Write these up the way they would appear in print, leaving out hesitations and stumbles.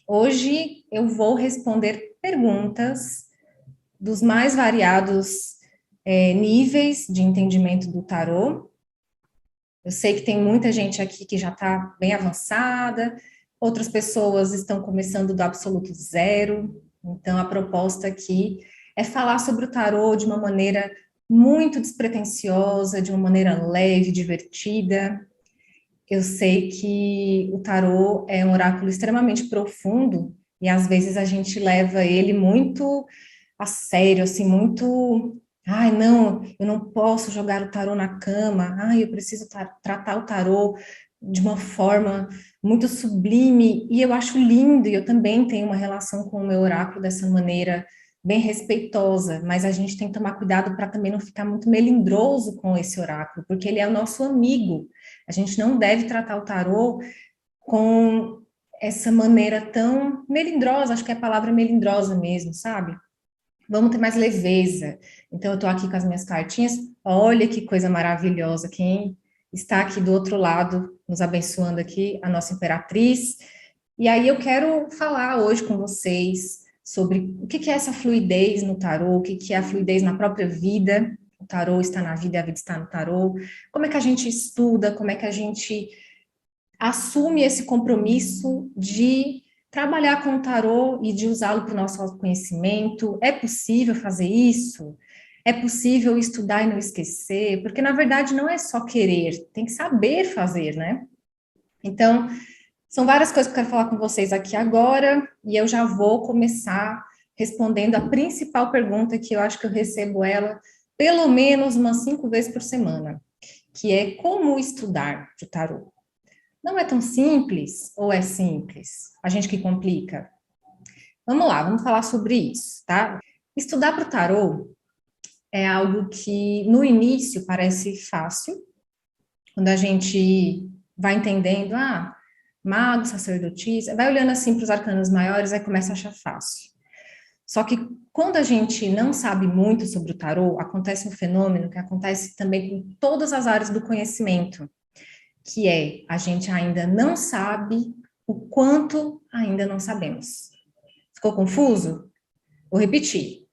Hoje eu vou responder perguntas dos mais variados níveis de entendimento do tarô. Eu sei que tem muita gente aqui que já está bem avançada, outras pessoas estão começando do absoluto zero. Então, a proposta aqui é falar sobre o tarô de uma maneira muito despretensiosa, de uma maneira leve, divertida. Eu sei que o tarô é um oráculo extremamente profundo e às vezes a gente leva ele muito a sério, assim, muito. Ai, não, eu não posso jogar o tarô na cama. Ai, eu preciso tratar o tarô de uma forma muito sublime. E eu acho lindo, e eu também tenho uma relação com o meu oráculo dessa maneira bem respeitosa, mas a gente tem que tomar cuidado para também não ficar muito melindroso com esse oráculo, porque ele é o nosso amigo. A gente não deve tratar o tarô com essa maneira tão melindrosa, acho que é a palavra melindrosa mesmo, sabe? Vamos ter mais leveza. Então, eu estou aqui com as minhas cartinhas. Olha que coisa maravilhosa. Quem está aqui do outro lado, nos abençoando aqui, a nossa imperatriz. E aí, eu quero falar hoje com vocês sobre o que que é essa fluidez no tarô, o que que é a fluidez na própria vida. O tarô está na vida e a vida está no tarô. Como é que a gente estuda, como é que a gente assume esse compromisso de trabalhar com o tarô e de usá-lo para o nosso autoconhecimento. É possível fazer isso? É possível estudar e não esquecer? Porque, na verdade, não é só querer, tem que saber fazer, né? Então, são várias coisas que eu quero falar com vocês aqui agora, e eu já vou começar respondendo a principal pergunta que eu acho que eu recebo ela pelo menos umas 5 vezes por semana, que é como estudar o tarô. Não é tão simples ou é simples? A gente que complica. Vamos lá, vamos falar sobre isso, tá? Estudar para o tarô é algo que no início parece fácil, quando a gente vai entendendo, mago, sacerdotisa, vai olhando assim para os arcanos maiores, aí começa a achar fácil. Só que quando a gente não sabe muito sobre o tarô, acontece um fenômeno que acontece também com todas as áreas do conhecimento, que é a gente ainda não sabe o quanto ainda não sabemos. Ficou confuso? Vou repetir.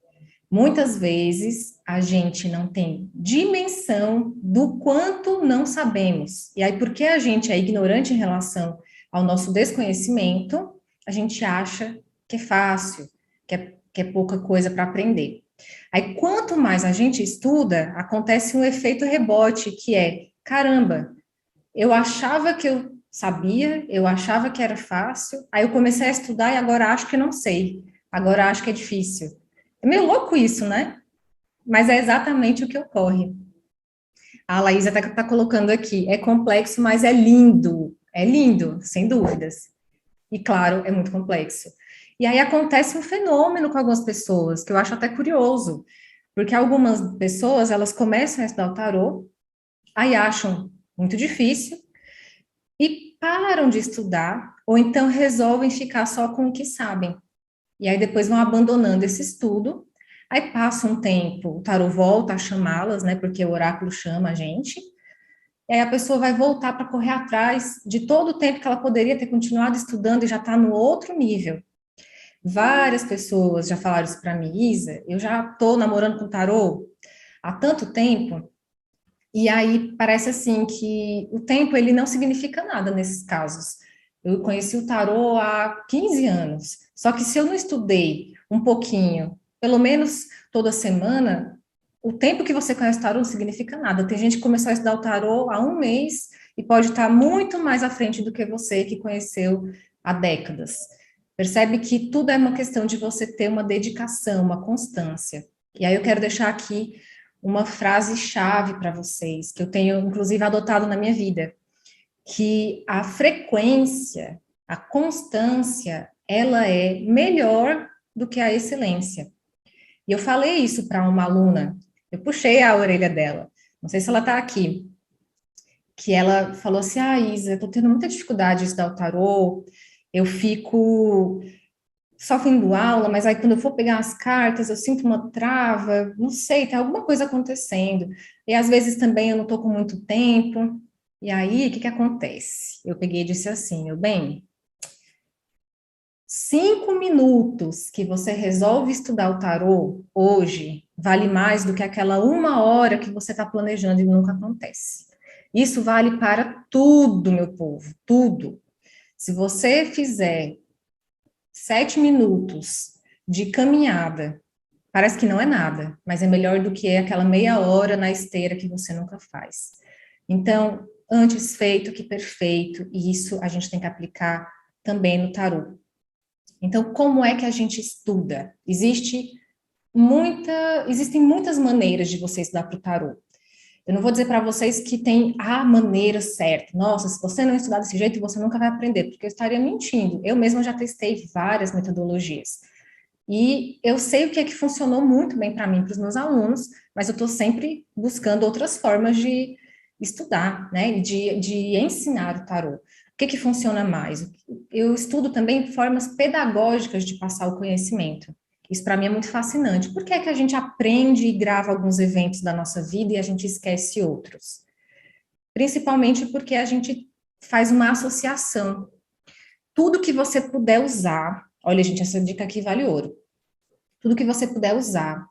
Muitas vezes a gente não tem dimensão do quanto não sabemos. E aí, porque a gente é ignorante em relação ao nosso desconhecimento, a gente acha que é fácil, que é pouca coisa para aprender. Aí, quanto mais a gente estuda, acontece um efeito rebote, que é: caramba, eu achava que eu sabia, eu achava que era fácil, aí eu comecei a estudar e agora acho que não sei, agora acho que é difícil. É meio louco isso, né? Mas é exatamente o que ocorre. A Laís até está colocando aqui, é complexo, mas é lindo, sem dúvidas. E claro, é muito complexo. E aí acontece um fenômeno com algumas pessoas, que eu acho até curioso, porque algumas pessoas, elas começam a estudar o tarô, aí acham muito difícil, e param de estudar, ou então resolvem ficar só com o que sabem. E aí depois vão abandonando esse estudo, aí passa um tempo, o tarô volta a chamá-las, né, porque o oráculo chama a gente, e aí a pessoa vai voltar para correr atrás de todo o tempo que ela poderia ter continuado estudando e já está no outro nível. Várias pessoas já falaram isso para mim: Isa, eu já estou namorando com o tarô há tanto tempo, e aí parece assim que o tempo ele não significa nada nesses casos. Eu conheci o tarô há 15 anos, só que se eu não estudei um pouquinho, pelo menos toda semana, o tempo que você conhece o tarô não significa nada. Tem gente que começou a estudar o tarô há um mês e pode estar muito mais à frente do que você que conheceu há décadas. Percebe que tudo é uma questão de você ter uma dedicação, uma constância. E aí eu quero deixar aqui uma frase-chave para vocês, que eu tenho, inclusive, adotado na minha vida, que a frequência, a constância, ela é melhor do que a excelência. E eu falei isso para uma aluna, eu puxei a orelha dela, não sei se ela está aqui, que ela falou assim: Isa, eu estou tendo muita dificuldade de estudar o tarô, eu fico só fazendo aula, mas aí quando eu for pegar as cartas, eu sinto uma trava, não sei, tem alguma coisa acontecendo. E às vezes também eu não estou com muito tempo. E aí, o que que acontece? Eu peguei e disse assim: meu bem, 5 minutos que você resolve estudar o tarô hoje vale mais do que aquela 1 hora que você está planejando e nunca acontece. Isso vale para tudo, meu povo, tudo. Se você fizer 7 minutos de caminhada, parece que não é nada, mas é melhor do que aquela meia hora na esteira que você nunca faz. Então, antes feito que perfeito, e isso a gente tem que aplicar também no tarô. Então, como é que a gente estuda? Existem muitas maneiras de você estudar para o tarô. Eu não vou dizer para vocês que tem a maneira certa. Nossa, se você não estudar desse jeito, você nunca vai aprender, porque eu estaria mentindo. Eu mesma já testei várias metodologias. E eu sei o que é que funcionou muito bem para mim, para os meus alunos, mas eu estou sempre buscando outras formas de estudar, né? De ensinar o tarô. O que que funciona mais? Eu estudo também formas pedagógicas de passar o conhecimento. Isso para mim é muito fascinante. Por que é que a gente aprende e grava alguns eventos da nossa vida e a gente esquece outros? Principalmente porque a gente faz uma associação. Tudo que você puder usar, olha, gente, essa dica aqui vale ouro. Tudo que você puder usar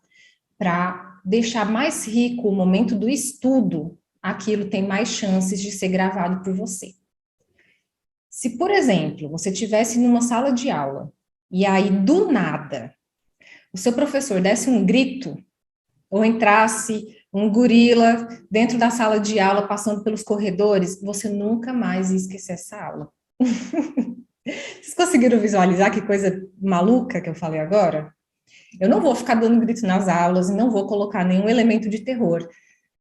para deixar mais rico o momento do estudo, aquilo tem mais chances de ser gravado por você. Se, por exemplo, você estivesse numa sala de aula e aí, do nada, o seu professor desse um grito ou entrasse um gorila dentro da sala de aula passando pelos corredores, você nunca mais ia esquecer essa aula. Vocês conseguiram visualizar que coisa maluca que eu falei agora? Eu não vou ficar dando grito nas aulas e não vou colocar nenhum elemento de terror,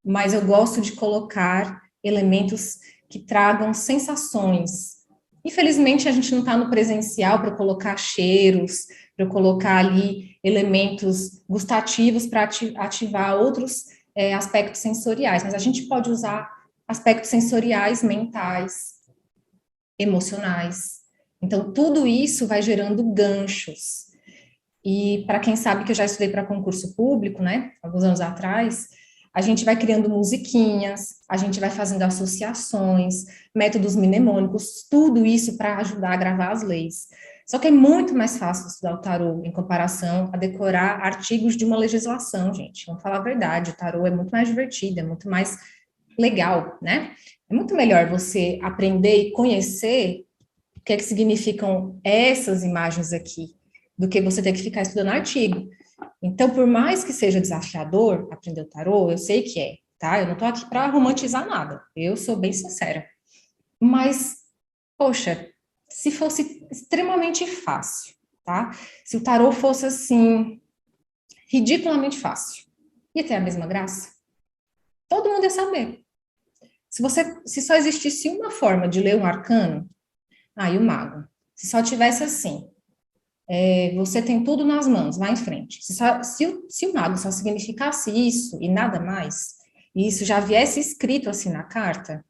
mas eu gosto de colocar elementos que tragam sensações. Infelizmente, a gente não está no presencial para colocar cheiros, para colocar ali elementos gustativos para ativar outros aspectos sensoriais, mas a gente pode usar aspectos sensoriais, mentais, emocionais. Então, tudo isso vai gerando ganchos. E para quem sabe que eu já estudei para concurso público, né, alguns anos atrás, a gente vai criando musiquinhas, a gente vai fazendo associações, métodos mnemônicos, tudo isso para ajudar a gravar as leis. Só que é muito mais fácil estudar o tarô em comparação a decorar artigos de uma legislação, gente. Vamos falar a verdade, o tarô é muito mais divertido, é muito mais legal, né? É muito melhor você aprender e conhecer o que é que significam essas imagens aqui, do que você ter que ficar estudando artigo. Então, por mais que seja desafiador aprender o tarô, eu sei que é, tá? Eu não tô aqui para romantizar nada. Eu sou bem sincera. Mas, poxa, se fosse extremamente fácil, tá? Se o tarô fosse assim, ridiculamente fácil, ia ter a mesma graça? Todo mundo ia saber. Se só existisse uma forma de ler um arcano, e o mago. Se só tivesse assim, você tem tudo nas mãos, vai em frente. Se o mago só significasse isso e nada mais, e isso já viesse escrito assim na carta,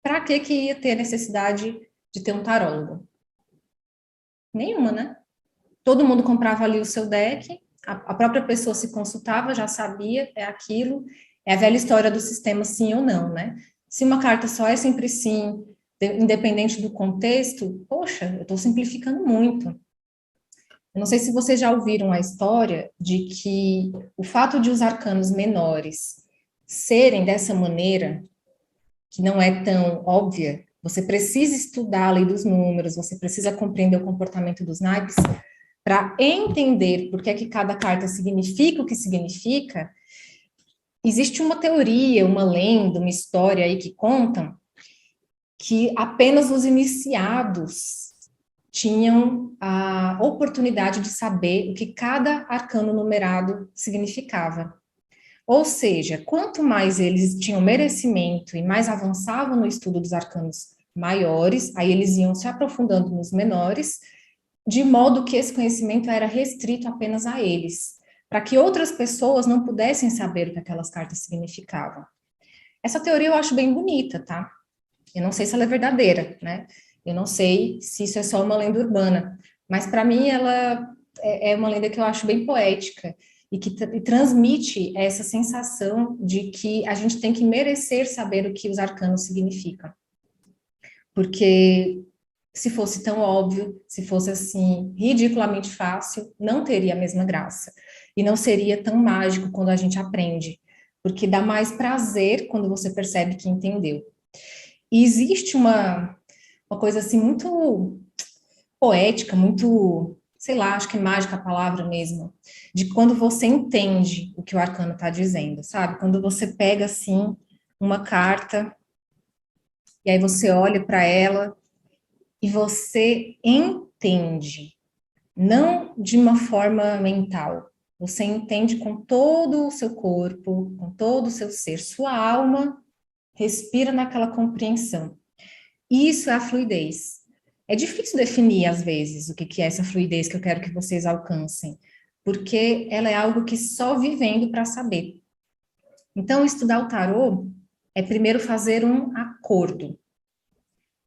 para que ia ter necessidade de ter um tarólogo? Nenhuma, né? Todo mundo comprava ali o seu deck, a própria pessoa se consultava, já sabia, é aquilo, é a velha história do sistema sim ou não, né? Se uma carta só é sempre sim, independente do contexto, poxa, eu estou simplificando muito. Eu não sei se vocês já ouviram a história de que o fato de os arcanos menores serem dessa maneira, que não é tão óbvia, você precisa estudar a lei dos números, você precisa compreender o comportamento dos naipes para entender por que é que cada carta significa o que significa. Existe uma teoria, uma lenda, uma história aí que contam que apenas os iniciados tinham a oportunidade de saber o que cada arcano numerado significava. Ou seja, quanto mais eles tinham merecimento e mais avançavam no estudo dos arcanos maiores, aí eles iam se aprofundando nos menores, de modo que esse conhecimento era restrito apenas a eles, para que outras pessoas não pudessem saber o que aquelas cartas significavam. Essa teoria eu acho bem bonita, tá? Eu não sei se ela é verdadeira, né? Eu não sei se isso é só uma lenda urbana, mas para mim ela é uma lenda que eu acho bem poética e que transmite essa sensação de que a gente tem que merecer saber o que os arcanos significam. Porque Se fosse tão óbvio, se fosse assim, ridiculamente fácil, não teria a mesma graça. E não seria tão mágico quando a gente aprende, porque dá mais prazer quando você percebe que entendeu. E existe uma coisa assim muito poética, muito, sei lá, acho que é mágica a palavra mesmo, de quando você entende o que o arcano está dizendo, sabe? Quando você pega assim uma carta e aí você olha para ela e você entende, não de uma forma mental. Você entende com todo o seu corpo, com todo o seu ser, sua alma respira naquela compreensão. Isso é a fluidez. É difícil definir, às vezes, o que é essa fluidez que eu quero que vocês alcancem, porque ela é algo que só vivendo para saber. Então, estudar o tarô é primeiro fazer um acordo,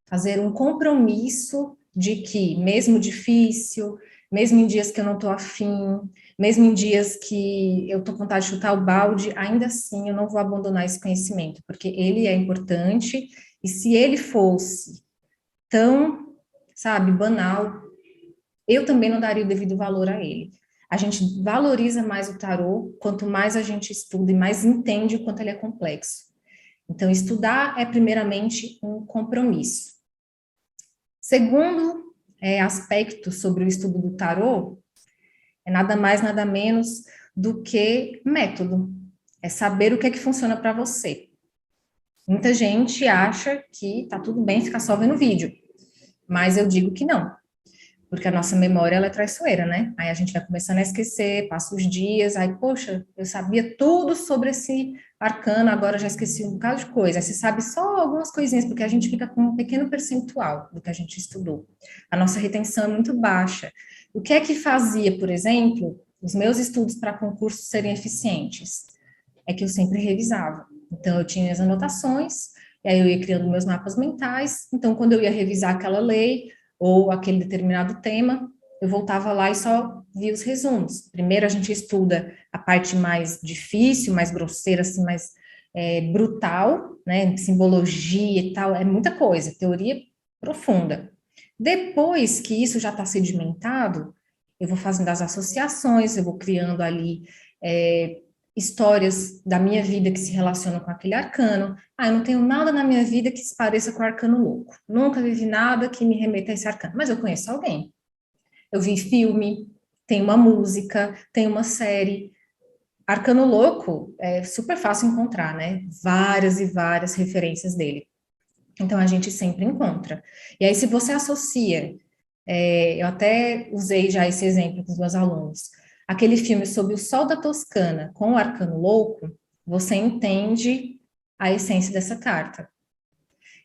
fazer um compromisso de que, mesmo difícil, mesmo em dias que eu não estou afim, mesmo em dias que eu estou com vontade de chutar o balde, ainda assim eu não vou abandonar esse conhecimento, porque ele é importante, e se ele fosse tão, sabe, banal, eu também não daria o devido valor a ele. A gente valoriza mais o tarô quanto mais a gente estuda e mais entende o quanto ele é complexo. Então, estudar é primeiramente um compromisso. Segundo aspecto sobre o estudo do tarô é nada mais, nada menos do que método. É saber o que é que funciona para você. Muita gente acha que tá tudo bem ficar só vendo vídeo, mas eu digo que não, porque a nossa memória ela é traiçoeira, né? Aí a gente vai começando a esquecer, passa os dias, aí, poxa, eu sabia tudo sobre esse arcano, agora já esqueci um bocado de coisa. Aí você sabe só algumas coisinhas, porque a gente fica com um pequeno percentual do que a gente estudou. A nossa retenção é muito baixa. O que é que fazia, por exemplo, os meus estudos para concursos serem eficientes? É que eu sempre revisava. Então, eu tinha as anotações, e aí eu ia criando meus mapas mentais. Então, quando eu ia revisar aquela lei, ou aquele determinado tema, eu voltava lá e só via os resumos. Primeiro a gente estuda a parte mais difícil, mais grosseira, assim, mais brutal, né, simbologia e tal, é muita coisa, teoria profunda. Depois que isso já está sedimentado, eu vou fazendo as associações, eu vou criando ali histórias da minha vida que se relacionam com aquele arcano. Ah, eu não tenho nada na minha vida que se pareça com o arcano louco. Nunca vivi nada que me remeta a esse arcano. Mas eu conheço alguém. Eu vi filme, tem uma música, tem uma série. Arcano louco é super fácil encontrar, né? Várias e várias referências dele. Então a gente sempre encontra. E aí, se você associa, eu até usei já esse exemplo com os meus alunos, aquele filme sobre o Sol da Toscana com o Arcano Louco, você entende a essência dessa carta.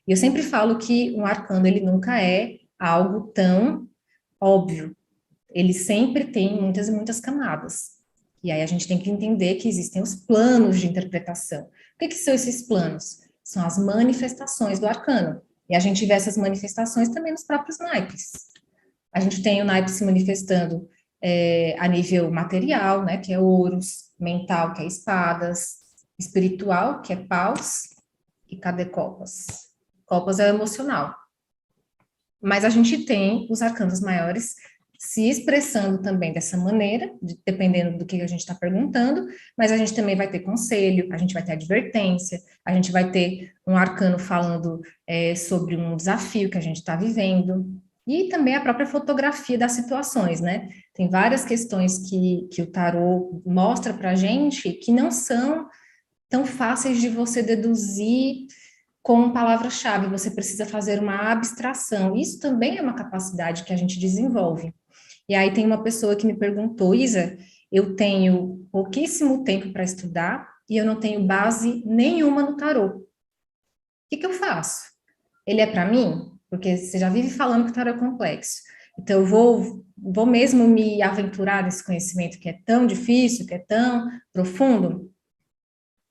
E eu sempre falo que um arcano, ele nunca é algo tão óbvio. Ele sempre tem muitas e muitas camadas. E aí a gente tem que entender que existem os planos de interpretação. O que são esses planos? São as manifestações do arcano. E a gente vê essas manifestações também nos próprios naipes. A gente tem o naipe se manifestando a nível material, né, que é ouros, mental, que é espadas, espiritual, que é paus, e cadê copas? Copas é o emocional. Mas a gente tem os arcanos maiores se expressando também dessa maneira, dependendo do que a gente está perguntando, mas a gente também vai ter conselho, a gente vai ter advertência, a gente vai ter um arcano falando sobre um desafio que a gente está vivendo, e também a própria fotografia das situações, né? Tem várias questões que o tarô mostra para a gente que não são tão fáceis de você deduzir com palavra-chave, você precisa fazer uma abstração. Isso também é uma capacidade que a gente desenvolve. E aí tem uma pessoa que me perguntou, Isa, eu tenho pouquíssimo tempo para estudar e eu não tenho base nenhuma no tarô. O que eu faço? Ele é para mim? Porque você já vive falando que o tarô é complexo. Então eu vou mesmo me aventurar nesse conhecimento que é tão difícil, que é tão profundo?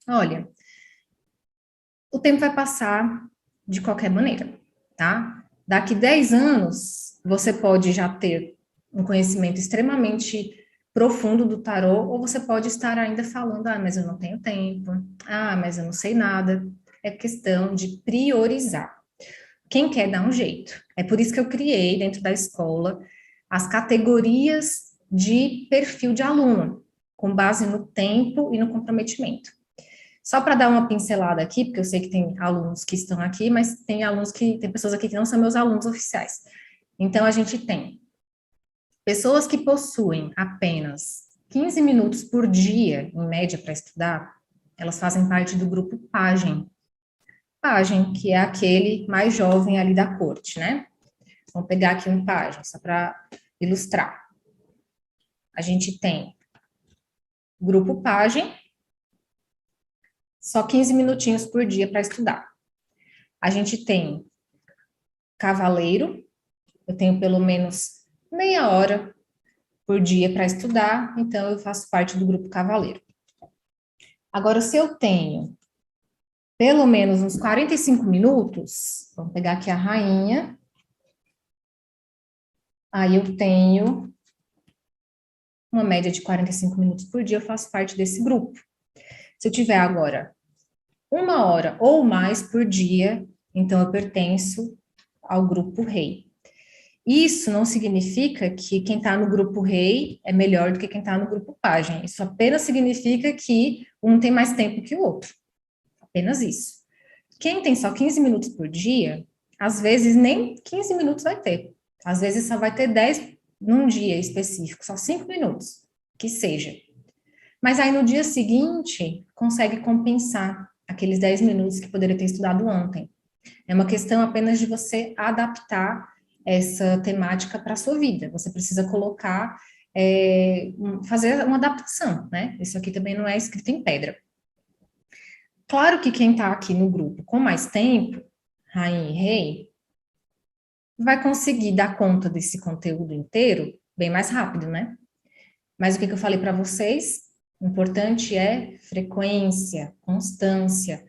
Olha, o tempo vai passar de qualquer maneira, tá? Daqui 10 anos, você pode já ter um conhecimento extremamente profundo do tarô, ou você pode estar ainda falando, ah, mas eu não tenho tempo, ah, mas eu não sei nada. É questão de priorizar. O Quem quer dá um jeito. É por isso que eu criei dentro da escola as categorias de perfil de aluno, com base no tempo e no comprometimento. Só para dar uma pincelada aqui, porque eu sei que tem alunos que estão aqui, mas tem pessoas aqui que não são meus alunos oficiais. Então, a gente tem pessoas que possuem apenas 15 minutos por dia, em média, para estudar, elas fazem parte do grupo Pagem. Pagem, que é aquele mais jovem ali da corte, né? Vamos pegar aqui um Pagem, só para ilustrar. A gente tem grupo Pagem, só 15 minutinhos por dia para estudar. A gente tem Cavaleiro, eu tenho pelo menos meia hora por dia para estudar, então eu faço parte do grupo Cavaleiro. Agora, se eu tenho pelo menos uns 45 minutos, vamos pegar aqui a Rainha, aí eu tenho uma média de 45 minutos por dia, eu faço parte desse grupo. Se eu tiver agora uma hora ou mais por dia, então eu pertenço ao grupo Rei. Isso não significa que quem está no grupo Rei é melhor do que quem está no grupo Pagem. Isso apenas significa que um tem mais tempo que o outro. Apenas isso. Quem tem só 15 minutos por dia, às vezes nem 15 minutos vai ter. Às vezes só vai ter 10 num dia específico, só 5 minutos, que seja. Mas aí no dia seguinte, consegue compensar aqueles 10 minutos que poderia ter estudado ontem. É uma questão apenas de você adaptar essa temática para a sua vida. Você precisa colocar, fazer uma adaptação, né? Isso aqui também não é escrito em pedra. Claro que quem está aqui no grupo com mais tempo, Rainha e Rei, vai conseguir dar conta desse conteúdo inteiro bem mais rápido, né? Mas o que eu falei para vocês? O importante é frequência, constância,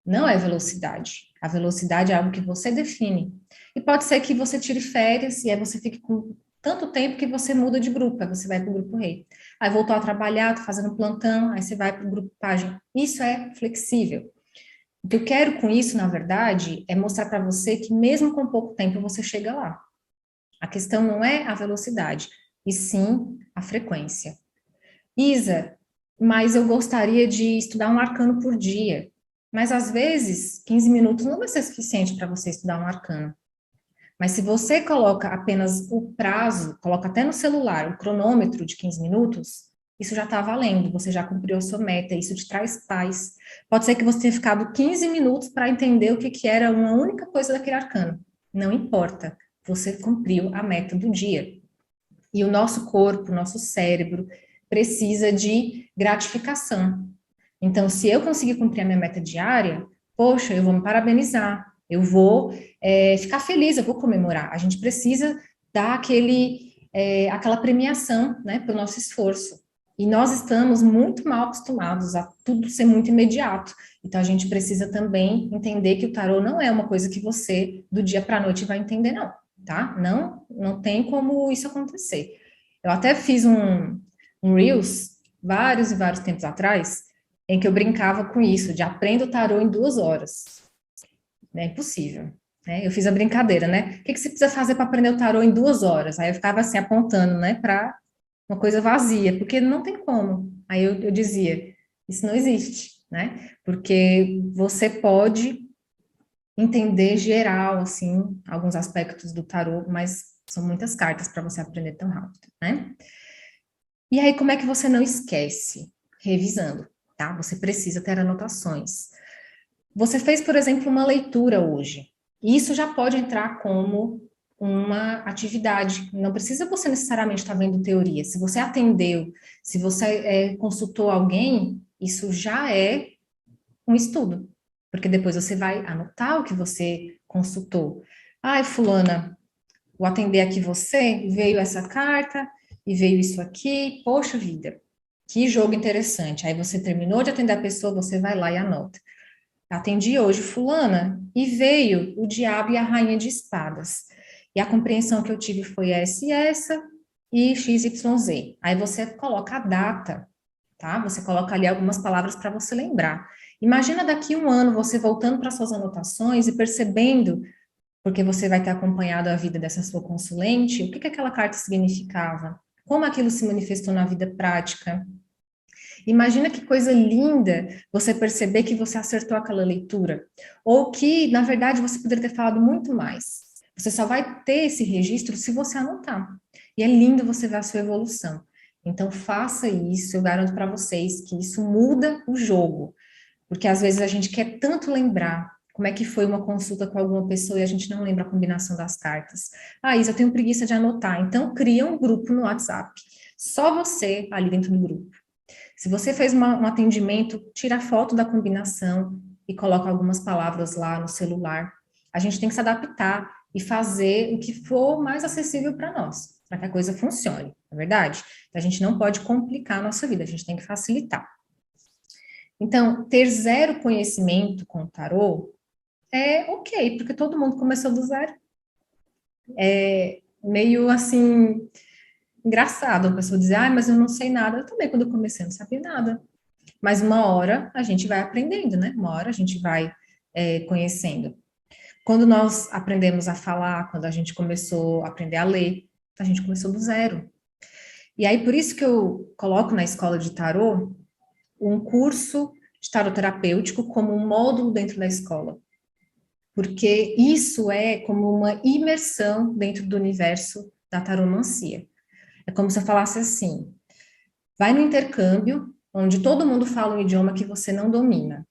não é velocidade. A velocidade é algo que você define. E pode ser que você tire férias e aí você fique com tanto tempo que você muda de grupo, aí você vai para o grupo Rei. Aí voltou a trabalhar, tá fazendo plantão, aí você vai para o grupo Página. Isso é flexível. O que eu quero com isso, na verdade, é mostrar para você que mesmo com pouco tempo você chega lá. A questão não é a velocidade, e sim a frequência. Isa, mas eu gostaria de estudar um arcano por dia. Mas às vezes, 15 minutos não vai ser suficiente para você estudar um arcano. Mas se você coloca apenas o prazo, coloca até no celular o cronômetro de 15 minutos, isso já está valendo, você já cumpriu a sua meta, isso te traz paz. Pode ser que você tenha ficado 15 minutos para entender o que, que era uma única coisa daquele arcano. Não importa, você cumpriu a meta do dia. E o nosso corpo, o nosso cérebro, precisa de gratificação. Então, se eu conseguir cumprir a minha meta diária, poxa, eu vou me parabenizar, eu vou ficar feliz, eu vou comemorar. A gente precisa dar aquela premiação, né, para o nosso esforço. E nós estamos muito mal acostumados a tudo ser muito imediato. Então, a gente precisa também entender que o tarô não é uma coisa que você, do dia para a noite, vai entender, não, tá? Não tem como isso acontecer. Eu até fiz um Reels, vários e vários tempos atrás, em que eu brincava com isso, de aprenda o tarô em 2 horas. É impossível, né? Eu fiz a brincadeira, né? O que você precisa fazer para aprender o tarô em 2 horas? Aí eu ficava assim, apontando, né, para uma coisa vazia, porque não tem como. Aí eu dizia, isso não existe, né? Porque você pode entender geral, assim, alguns aspectos do tarô, mas são muitas cartas para você aprender tão rápido, né? E aí, como é que você não esquece? Revisando, tá? Você precisa ter anotações. Você fez, por exemplo, uma leitura hoje. E isso já pode entrar como uma atividade. Não precisa você necessariamente estar vendo teoria. Se você atendeu, se você consultou alguém, isso já é um estudo. Porque depois você vai anotar o que você consultou. Ai, fulana, vou atender aqui você, veio essa carta e veio isso aqui. Poxa vida, que jogo interessante. Aí você terminou de atender a pessoa, você vai lá e anota. Atendi hoje fulana e veio o diabo e a rainha de espadas. E a compreensão que eu tive foi essa e essa e XYZ. Aí você coloca a data, tá? Você coloca ali algumas palavras para você lembrar. Imagina daqui 1 ano você voltando para suas anotações e percebendo porque você vai ter acompanhado a vida dessa sua consulente, o que que aquela carta significava? Como aquilo se manifestou na vida prática? Imagina que coisa linda você perceber que você acertou aquela leitura, ou que, na verdade, você poderia ter falado muito mais. Você só vai ter esse registro se você anotar. E é lindo você ver a sua evolução. Então, faça isso, eu garanto para vocês que isso muda o jogo. Porque às vezes a gente quer tanto lembrar como é que foi uma consulta com alguma pessoa e a gente não lembra a combinação das cartas. Ah, Isa, eu tenho preguiça de anotar. Então, cria um grupo no WhatsApp. Só você ali dentro do grupo. Se você fez um atendimento, tira a foto da combinação e coloca algumas palavras lá no celular. A gente tem que se adaptar e fazer o que for mais acessível para nós, para que a coisa funcione, não é verdade? A gente não pode complicar a nossa vida, a gente tem que facilitar. Então, ter zero conhecimento com o tarô é ok, porque todo mundo começou do zero. É meio assim, engraçado a pessoa dizer, ah, mas eu não sei nada. Eu também, quando eu comecei, não sabia nada. Mas uma hora a gente vai aprendendo, né? Uma hora a gente vai conhecendo. Quando nós aprendemos a falar, quando a gente começou a aprender a ler, a gente começou do zero. E aí, por isso que eu coloco na escola de tarô um curso de tarot terapêutico como um módulo dentro da escola. Porque isso é como uma imersão dentro do universo da taromancia. É como se eu falasse assim, vai no intercâmbio, onde todo mundo fala um idioma que você não domina.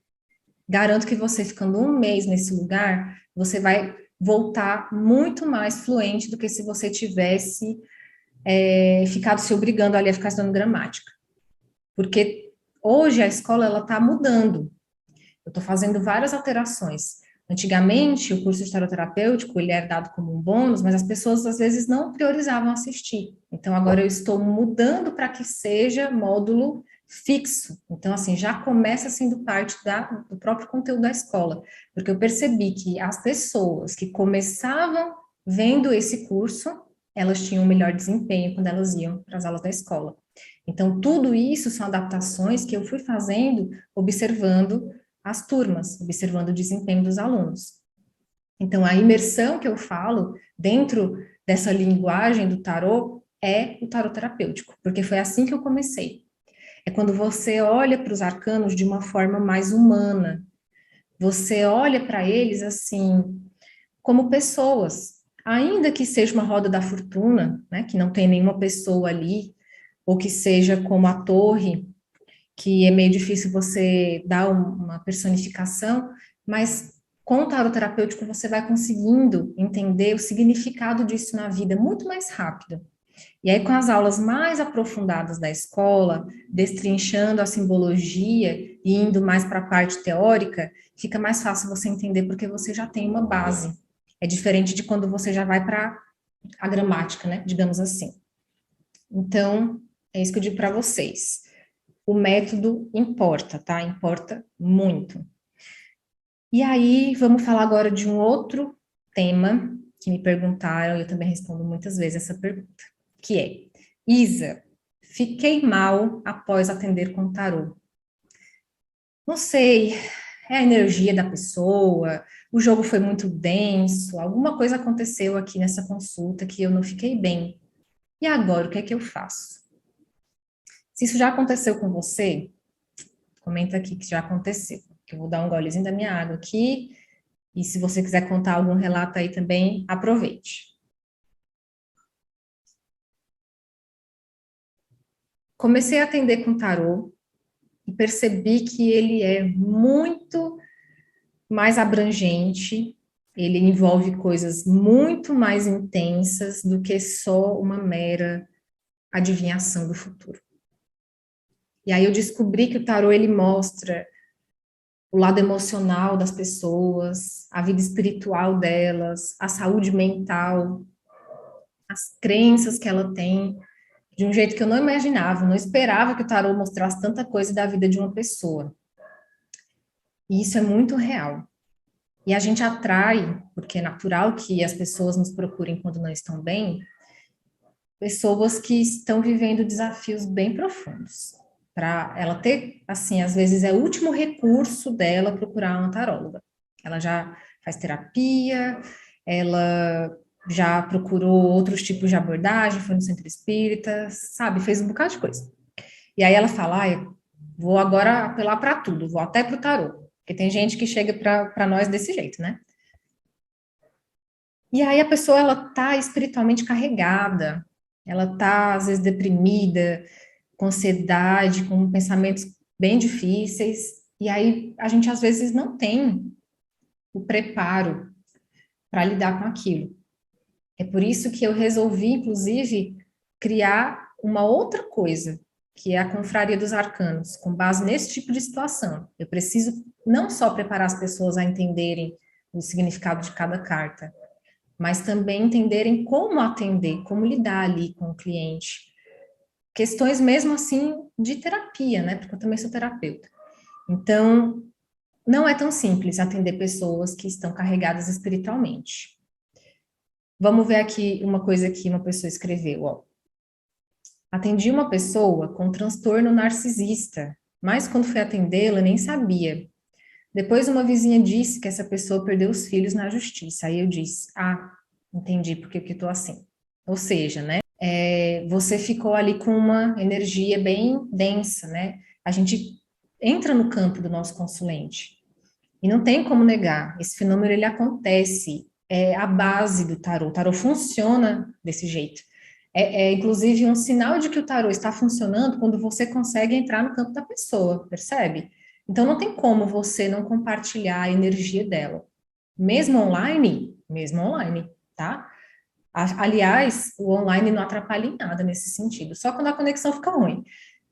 Garanto que você ficando um mês nesse lugar, você vai voltar muito mais fluente do que se você tivesse ficado se obrigando ali a ficar estudando gramática. Porque hoje a escola ela está mudando. Eu estou fazendo várias alterações. Antigamente, o curso de tarot terapêutico, ele era dado como um bônus, mas as pessoas, às vezes, não priorizavam assistir. Então, agora eu estou mudando para que seja módulo fixo. Então, assim, já começa sendo parte do próprio conteúdo da escola, porque eu percebi que as pessoas que começavam vendo esse curso, elas tinham um melhor desempenho quando elas iam para as aulas da escola. Então, tudo isso são adaptações que eu fui fazendo, observando as turmas, observando o desempenho dos alunos. Então, a imersão que eu falo dentro dessa linguagem do tarô é o tarô terapêutico, porque foi assim que eu comecei. É quando você olha para os arcanos de uma forma mais humana. Você olha para eles assim, como pessoas, ainda que seja uma roda da fortuna, né, que não tem nenhuma pessoa ali, ou que seja como a torre, que é meio difícil você dar uma personificação, mas com o tarot terapêutico você vai conseguindo entender o significado disso na vida muito mais rápido. E aí, com as aulas mais aprofundadas da escola, destrinchando a simbologia e indo mais para a parte teórica, fica mais fácil você entender porque você já tem uma base. É diferente de quando você já vai para a gramática, né? Digamos assim. Então, é isso que eu digo para vocês. O método importa, tá? Importa muito. E aí, vamos falar agora de um outro tema que me perguntaram, e eu também respondo muitas vezes essa pergunta, que é: Isa, fiquei mal após atender com tarô. Não sei, é a energia da pessoa, o jogo foi muito denso, alguma coisa aconteceu aqui nessa consulta que eu não fiquei bem. E agora, o que é que eu faço? Se isso já aconteceu com você, comenta aqui que já aconteceu, que eu vou dar um golezinho da minha água aqui, e se você quiser contar algum relato aí também, aproveite. Comecei a atender com tarô e percebi que ele é muito mais abrangente, ele envolve coisas muito mais intensas do que só uma mera adivinhação do futuro. E aí eu descobri que o tarô ele mostra o lado emocional das pessoas, a vida espiritual delas, a saúde mental, as crenças que ela tem, de um jeito que eu não imaginava, não esperava que o tarô mostrasse tanta coisa da vida de uma pessoa. E isso é muito real. E a gente atrai, porque é natural que as pessoas nos procurem quando não estão bem, pessoas que estão vivendo desafios bem profundos. Para ela ter, assim, às vezes é o último recurso dela procurar uma taróloga. Ela já faz terapia, ela já procurou outros tipos de abordagem, foi no centro espírita, sabe, fez um bocado de coisa. E aí ela fala, ah, eu vou agora apelar para tudo, vou até para o tarô, porque tem gente que chega para nós desse jeito, né? E aí a pessoa, ela tá espiritualmente carregada, ela tá, às vezes, deprimida, com ansiedade, com pensamentos bem difíceis, e aí a gente, às vezes, não tem o preparo para lidar com aquilo. É por isso que eu resolvi, inclusive, criar uma outra coisa, que é a Confraria dos Arcanos, com base nesse tipo de situação. Eu preciso não só preparar as pessoas a entenderem o significado de cada carta, mas também entenderem como atender, como lidar ali com o cliente. Questões mesmo assim de terapia, né? Porque eu também sou terapeuta. Então, não é tão simples atender pessoas que estão carregadas espiritualmente. Vamos ver aqui uma coisa que uma pessoa escreveu, ó. Atendi uma pessoa com transtorno narcisista, mas quando fui atendê-la nem sabia. Depois uma vizinha disse que essa pessoa perdeu os filhos na justiça. Aí eu disse, ah, entendi porque que eu tô assim. Ou seja, né, você ficou ali com uma energia bem densa, né? A gente entra no campo do nosso consulente e não tem como negar. Esse fenômeno ele acontece, é a base do tarô. O tarô funciona desse jeito. Inclusive um sinal de que o tarô está funcionando quando você consegue entrar no campo da pessoa, percebe? Então não tem como você não compartilhar a energia dela. Mesmo online, tá? Aliás, o online não atrapalha em nada nesse sentido, só quando a conexão fica ruim.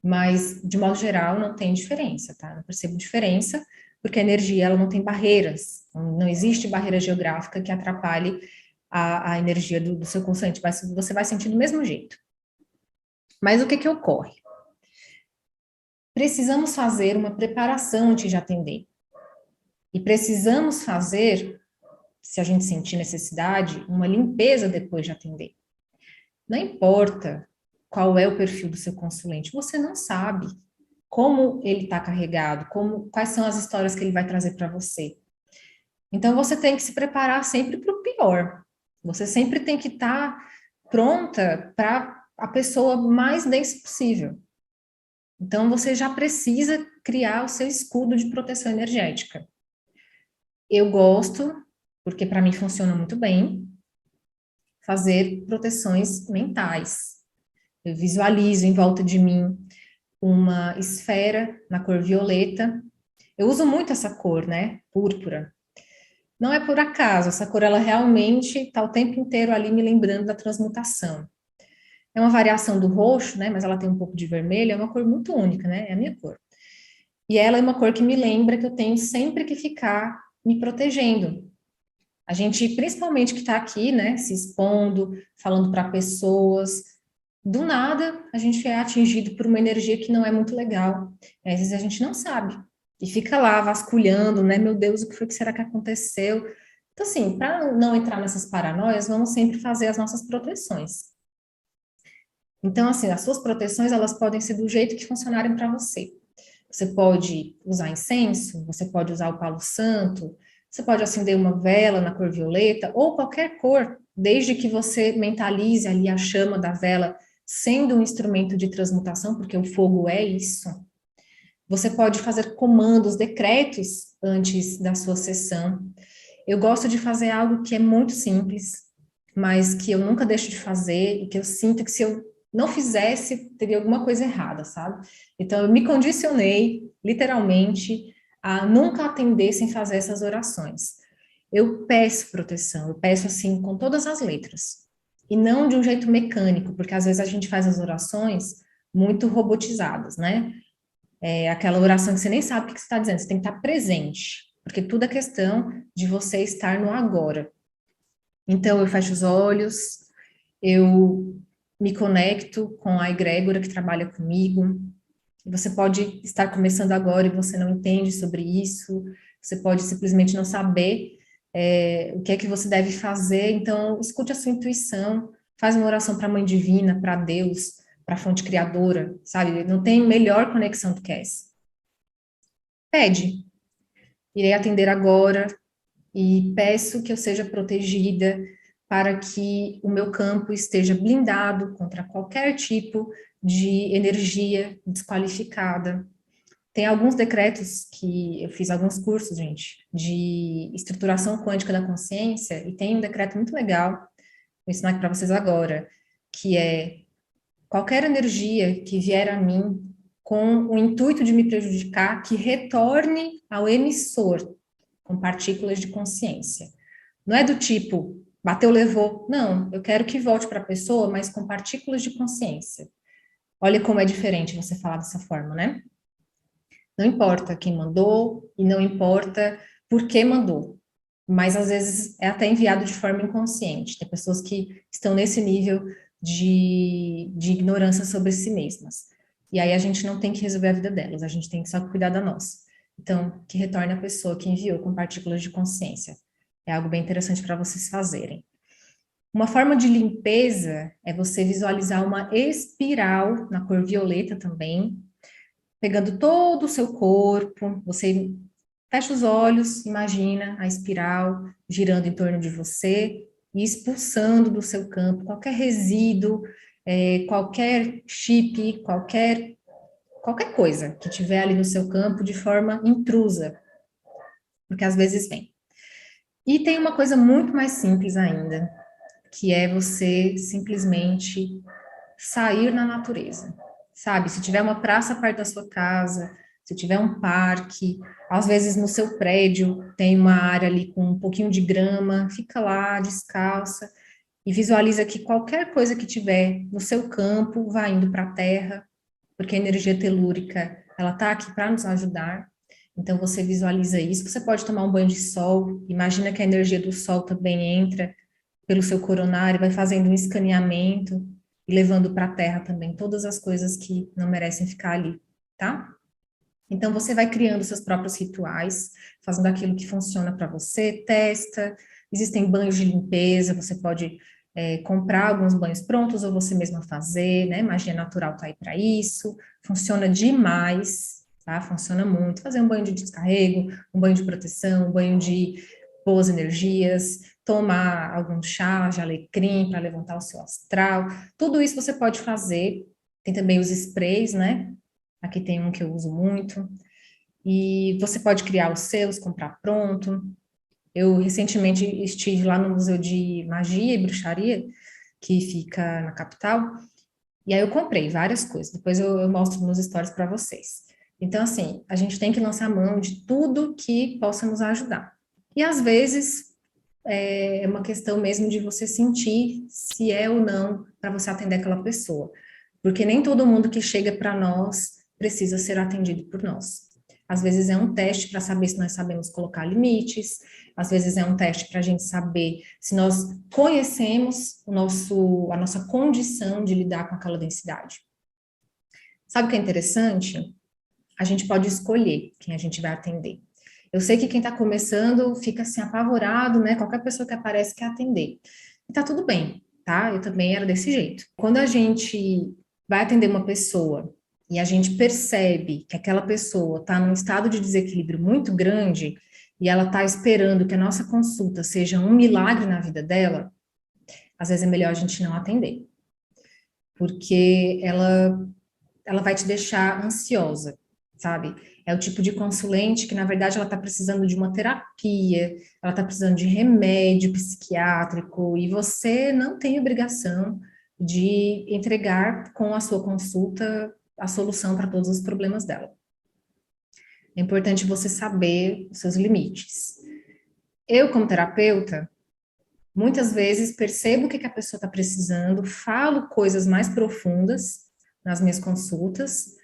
Mas, de modo geral, não tem diferença, tá? Não percebo diferença, porque a energia ela não tem barreiras, não existe barreira geográfica que atrapalhe a energia do seu consulente, você vai sentir do mesmo jeito. Mas o que que ocorre? Precisamos fazer uma preparação antes de atender. E precisamos fazer, se a gente sentir necessidade, uma limpeza depois de atender. Não importa qual é o perfil do seu consulente, você não sabe como ele está carregado, quais são as histórias que ele vai trazer para você. Então você tem que se preparar sempre para o pior. Você sempre tem que estar pronta para a pessoa mais densa possível. Então você já precisa criar o seu escudo de proteção energética. Eu gosto, porque para mim funciona muito bem, fazer proteções mentais. Eu visualizo em volta de mim uma esfera na cor violeta. Eu uso muito essa cor, né? Púrpura. Não é por acaso, essa cor ela realmente está o tempo inteiro ali me lembrando da transmutação. É uma variação do roxo, né? Mas ela tem um pouco de vermelho, é uma cor muito única, né? É a minha cor. E ela é uma cor que me lembra que eu tenho sempre que ficar me protegendo. A gente, principalmente que está aqui, né, se expondo, falando para pessoas, do nada a gente é atingido por uma energia que não é muito legal. Às vezes a gente não sabe. E fica lá vasculhando, né? Meu Deus, o que foi que será que aconteceu? Então, assim, para não entrar nessas paranoias, vamos sempre fazer as nossas proteções. Então, assim, as suas proteções, elas podem ser do jeito que funcionarem para você. Você pode usar incenso, você pode usar o palo santo, você pode acender uma vela na cor violeta, ou qualquer cor, desde que você mentalize ali a chama da vela sendo um instrumento de transmutação, porque o fogo é isso. Você pode fazer comandos, decretos antes da sua sessão. Eu gosto de fazer algo que é muito simples, mas que eu nunca deixo de fazer e que eu sinto que se eu não fizesse, teria alguma coisa errada, sabe? Então, eu me condicionei, literalmente, a nunca atender sem fazer essas orações. Eu peço proteção, eu peço assim, com todas as letras. E não de um jeito mecânico, porque às vezes a gente faz as orações muito robotizadas, né? É aquela oração que você nem sabe o que você está dizendo, você tem que estar presente, porque tudo é questão de você estar no agora. Então, eu fecho os olhos, eu me conecto com a egrégora que trabalha comigo. Você pode estar começando agora e você não entende sobre isso, você pode simplesmente não saber o que é que você deve fazer, então escute a sua intuição, faz uma oração para a Mãe Divina, para Deus, para a fonte criadora, sabe? Não tem melhor conexão do que essa. Pede, irei atender agora, e peço que eu seja protegida para que o meu campo esteja blindado contra qualquer tipo de energia desqualificada. Tem alguns decretos que eu fiz alguns cursos, gente, de estruturação quântica da consciência, e tem um decreto muito legal, vou ensinar aqui para vocês agora, que é qualquer energia que vier a mim com o intuito de me prejudicar, que retorne ao emissor com partículas de consciência. Não é do tipo, bateu, levou. Não, eu quero que volte para a pessoa, mas com partículas de consciência. Olha como é diferente você falar dessa forma, né? Não importa quem mandou e não importa por que mandou, mas às vezes é até enviado de forma inconsciente. Tem pessoas que estão nesse nível de ignorância sobre si mesmas. E aí a gente não tem que resolver a vida delas, a gente tem que só cuidar da nossa. Então, que retorne a pessoa que enviou com partículas de consciência. É algo bem interessante para vocês fazerem. Uma forma de limpeza é você visualizar uma espiral na cor violeta também, pegando todo o seu corpo, você fecha os olhos, imagina a espiral girando em torno de você e expulsando do seu campo qualquer resíduo, qualquer chip, qualquer coisa que tiver ali no seu campo de forma intrusa, porque às vezes vem. E tem uma coisa muito mais simples ainda, que é você simplesmente sair na natureza, sabe? Se tiver uma praça perto da sua casa, se tiver um parque, às vezes no seu prédio tem uma área ali com um pouquinho de grama, fica lá descalça e visualiza que qualquer coisa que tiver no seu campo vai indo para a terra, porque a energia telúrica, ela está aqui para nos ajudar. Então você visualiza isso, você pode tomar um banho de sol, imagina que a energia do sol também entra pelo seu coronário, vai fazendo um escaneamento e levando para a terra também todas as coisas que não merecem ficar ali, tá? Então você vai criando seus próprios rituais, fazendo aquilo que funciona para você, testa. Existem banhos de limpeza, você pode comprar alguns banhos prontos ou você mesma fazer, né? Magia natural tá aí para isso. Funciona demais, tá? Funciona muito. Fazer um banho de descarrego, um banho de proteção, um banho de boas energias, tomar algum chá de alecrim para levantar o seu astral. Tudo isso você pode fazer. Tem também os sprays, né? Aqui tem um que eu uso muito. E você pode criar os seus, comprar pronto. Eu recentemente estive lá no Museu de Magia e Bruxaria, que fica na capital, e aí eu comprei várias coisas. Depois eu mostro nos stories para vocês. Então, assim, a gente tem que lançar mão de tudo que possa nos ajudar. E às vezes é uma questão mesmo de você sentir se é ou não para você atender aquela pessoa. Porque nem todo mundo que chega para nós precisa ser atendido por nós. Às vezes é um teste para saber se nós sabemos colocar limites, às vezes é um teste para a gente saber se nós conhecemos a nossa condição de lidar com aquela densidade. Sabe o que é interessante? A gente pode escolher quem a gente vai atender. Eu sei que quem está começando fica assim apavorado, né? Qualquer pessoa que aparece quer atender. E tá tudo bem, tá? Eu também era desse jeito. Quando a gente vai atender uma pessoa e a gente percebe que aquela pessoa está num estado de desequilíbrio muito grande e ela está esperando que a nossa consulta seja um milagre na vida dela, às vezes é melhor a gente não atender, porque ela vai te deixar ansiosa, sabe? É o tipo de consulente que, na verdade, ela está precisando de uma terapia, ela está precisando de remédio psiquiátrico, e você não tem obrigação de entregar com a sua consulta a solução para todos os problemas dela. É importante você saber os seus limites. Eu, como terapeuta, muitas vezes percebo o que a pessoa está precisando, falo coisas mais profundas nas minhas consultas,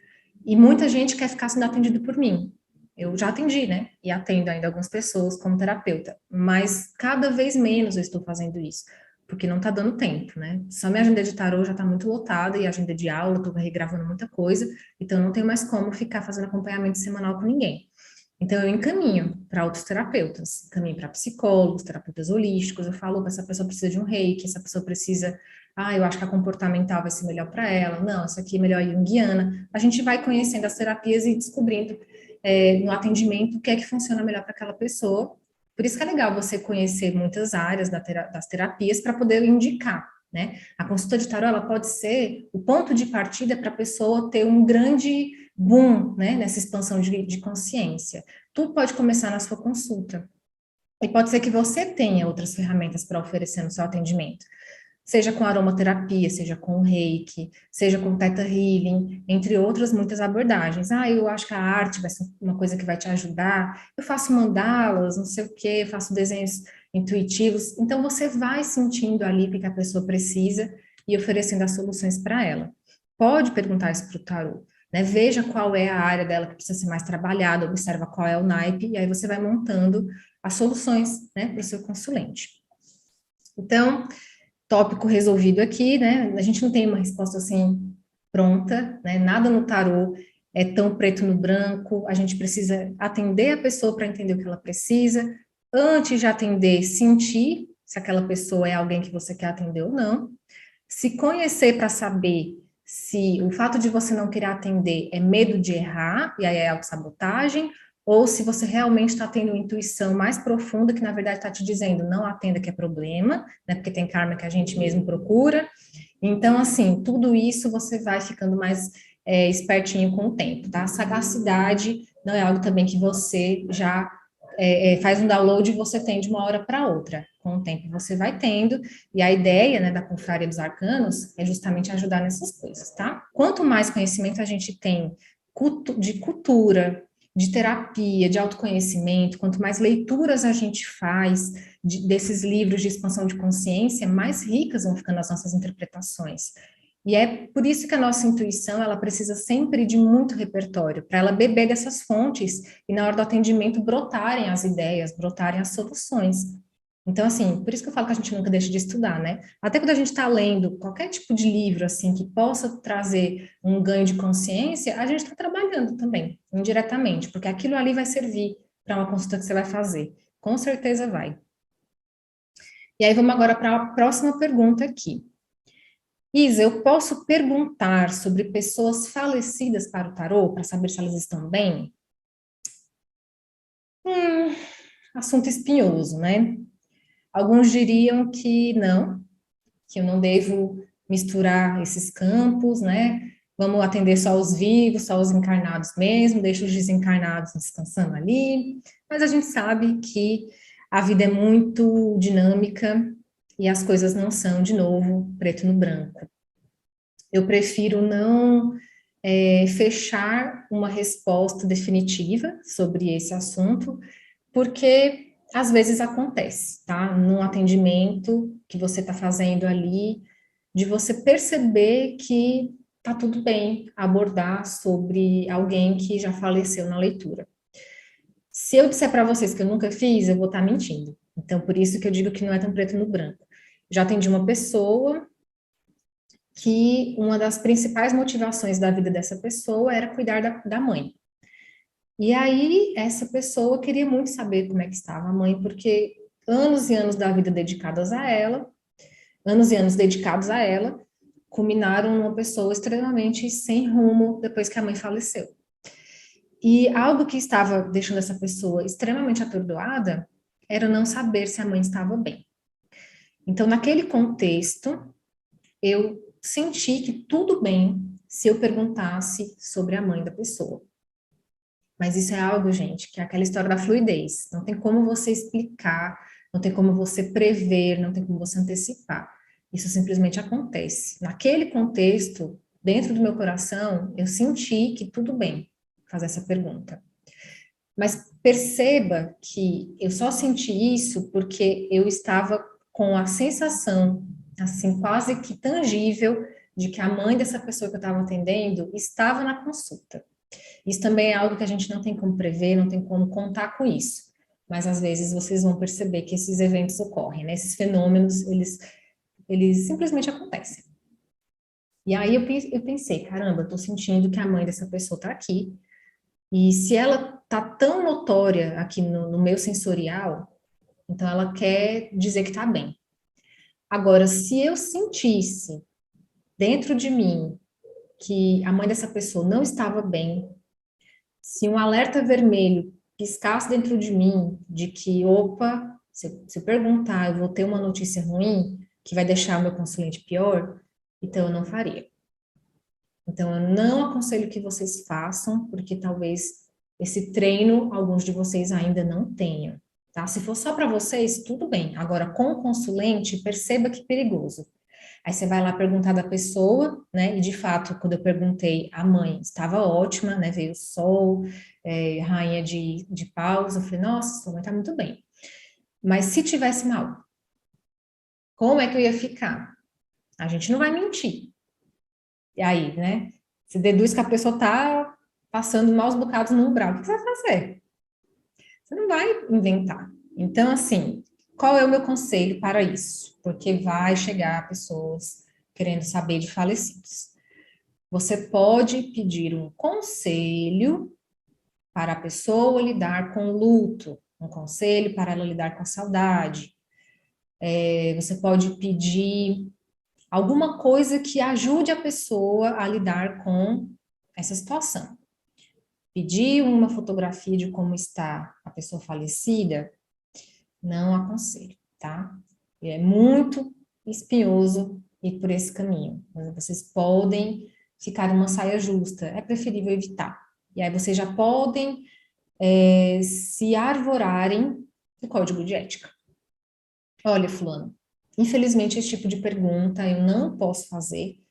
e muita gente quer ficar sendo atendido por mim. Eu já atendi, né? E atendo ainda algumas pessoas como terapeuta, mas cada vez menos eu estou fazendo isso, porque não está dando tempo, né? Só minha agenda de tarô já está muito lotada e a agenda de aula, estou regravando muita coisa, então não tenho mais como ficar fazendo acompanhamento semanal com ninguém. Então, eu encaminho para outros terapeutas, encaminho para psicólogos, terapeutas holísticos, eu falo que essa pessoa precisa de um reiki, essa pessoa precisa, eu acho que a comportamental vai ser melhor para ela, não, essa aqui é melhor junguiana. A gente vai conhecendo as terapias e descobrindo no atendimento o que é que funciona melhor para aquela pessoa, Por isso que é legal você conhecer muitas áreas das terapias para poder indicar, né? A consulta de tarô, ela pode ser o ponto de partida para a pessoa ter um grande boom, né, nessa expansão de consciência. Tudo pode começar na sua consulta. E pode ser que você tenha outras ferramentas para oferecer no seu atendimento, seja com aromaterapia, seja com reiki, seja com theta healing, entre outras muitas abordagens. Ah, eu acho que a arte vai ser uma coisa que vai te ajudar. Eu faço mandalas, não sei o quê, faço desenhos intuitivos. Então você vai sentindo ali o que a pessoa precisa e oferecendo as soluções para ela. Pode perguntar isso para o tarô, né? Veja qual é a área dela que precisa ser mais trabalhada, observa qual é o naipe, e aí você vai montando as soluções, né, para o seu consulente. Então, tópico resolvido aqui, né? A gente não tem uma resposta assim pronta, né? Nada no tarô é tão preto no branco. A gente precisa atender a pessoa para entender o que ela precisa. Antes de atender, sentir se aquela pessoa é alguém que você quer atender ou não. Se conhecer para saber se o fato de você não querer atender é medo de errar, e aí é autossabotagem, ou se você realmente está tendo uma intuição mais profunda que, na verdade, está te dizendo não atenda que é problema, né? Porque tem karma que a gente mesmo procura. Então, assim, tudo isso você vai ficando mais espertinho com o tempo, tá? Sagacidade não é algo também que você já faz um download e você tem de uma hora para outra. Com o tempo você vai tendo, e a ideia, né, da Confraria dos Arcanos é justamente ajudar nessas coisas, tá? Quanto mais conhecimento a gente tem de cultura, de terapia, de autoconhecimento, quanto mais leituras a gente faz desses livros de expansão de consciência, mais ricas vão ficando as nossas interpretações. E é por isso que a nossa intuição, ela precisa sempre de muito repertório, para ela beber dessas fontes e na hora do atendimento brotarem as ideias, brotarem as soluções. Então, assim, por isso que eu falo que a gente nunca deixa de estudar, né? Até quando a gente está lendo qualquer tipo de livro, assim, que possa trazer um ganho de consciência, a gente está trabalhando também, indiretamente, porque aquilo ali vai servir para uma consulta que você vai fazer. Com certeza vai. E aí, vamos agora para a próxima pergunta aqui. Isa, eu posso perguntar sobre pessoas falecidas para o tarô, para saber se elas estão bem? Assunto espinhoso, né? Alguns diriam que eu não devo misturar esses campos, né? Vamos atender só os vivos, só os encarnados mesmo, deixa os desencarnados descansando ali. Mas a gente sabe que a vida é muito dinâmica e as coisas não são, de novo, preto no branco. Eu prefiro não fechar uma resposta definitiva sobre esse assunto, porque às vezes acontece, tá? Num atendimento que você está fazendo ali, de você perceber que tá tudo bem abordar sobre alguém que já faleceu na leitura. Se eu disser para vocês que eu nunca fiz, eu vou estar mentindo. Então, por isso que eu digo que não é tão preto no branco. Já atendi uma pessoa que uma das principais motivações da vida dessa pessoa era cuidar da mãe. E aí, essa pessoa queria muito saber como é que estava a mãe, porque anos e anos da vida dedicados a ela, anos e anos dedicados a ela, culminaram numa pessoa extremamente sem rumo depois que a mãe faleceu. E algo que estava deixando essa pessoa extremamente atordoada era não saber se a mãe estava bem. Então, naquele contexto, eu senti que tudo bem se eu perguntasse sobre a mãe da pessoa. Mas isso é algo, gente, que é aquela história da fluidez. Não tem como você explicar, não tem como você prever, não tem como você antecipar. Isso simplesmente acontece. Naquele contexto, dentro do meu coração, eu senti que tudo bem fazer essa pergunta. Mas perceba que eu só senti isso porque eu estava com a sensação, assim, quase que tangível, de que a mãe dessa pessoa que eu estava atendendo estava na consulta. Isso também é algo que a gente não tem como prever, não tem como contar com isso. Mas às vezes vocês vão perceber que esses eventos ocorrem, né? Esses fenômenos, eles simplesmente acontecem. E aí eu pensei, caramba, eu tô sentindo que a mãe dessa pessoa tá aqui. E se ela tá tão notória aqui no meu sensorial, então ela quer dizer que tá bem. Agora, se eu sentisse dentro de mim que a mãe dessa pessoa não estava bem, se um alerta vermelho piscasse dentro de mim de que, opa, se eu perguntar, eu vou ter uma notícia ruim que vai deixar o meu consulente pior, então eu não faria. Então, eu não aconselho que vocês façam, porque talvez esse treino alguns de vocês ainda não tenham, tá? Se for só para vocês, tudo bem. Agora, com o consulente, perceba que perigoso. Aí você vai lá perguntar da pessoa, né? E de fato, quando eu perguntei, a mãe estava ótima, né? Veio o sol, rainha de paus. Eu falei, nossa, sua mãe tá muito bem. Mas se tivesse mal, como é que eu ia ficar? A gente não vai mentir. E aí, né? Você deduz que a pessoa tá passando maus bocados no umbral. O que você vai fazer? Você não vai inventar. Então, assim, qual é o meu conselho para isso? Porque vai chegar pessoas querendo saber de falecidos. Você pode pedir um conselho para a pessoa lidar com o luto, um conselho para ela lidar com a saudade. Você pode pedir alguma coisa que ajude a pessoa a lidar com essa situação. Pedir uma fotografia de como está a pessoa falecida, não aconselho, tá? É muito espinhoso ir por esse caminho. Vocês podem ficar numa saia justa, é preferível evitar. E aí vocês já podem se arvorarem no código de ética. Olha, fulano, infelizmente esse tipo de pergunta eu não posso fazer,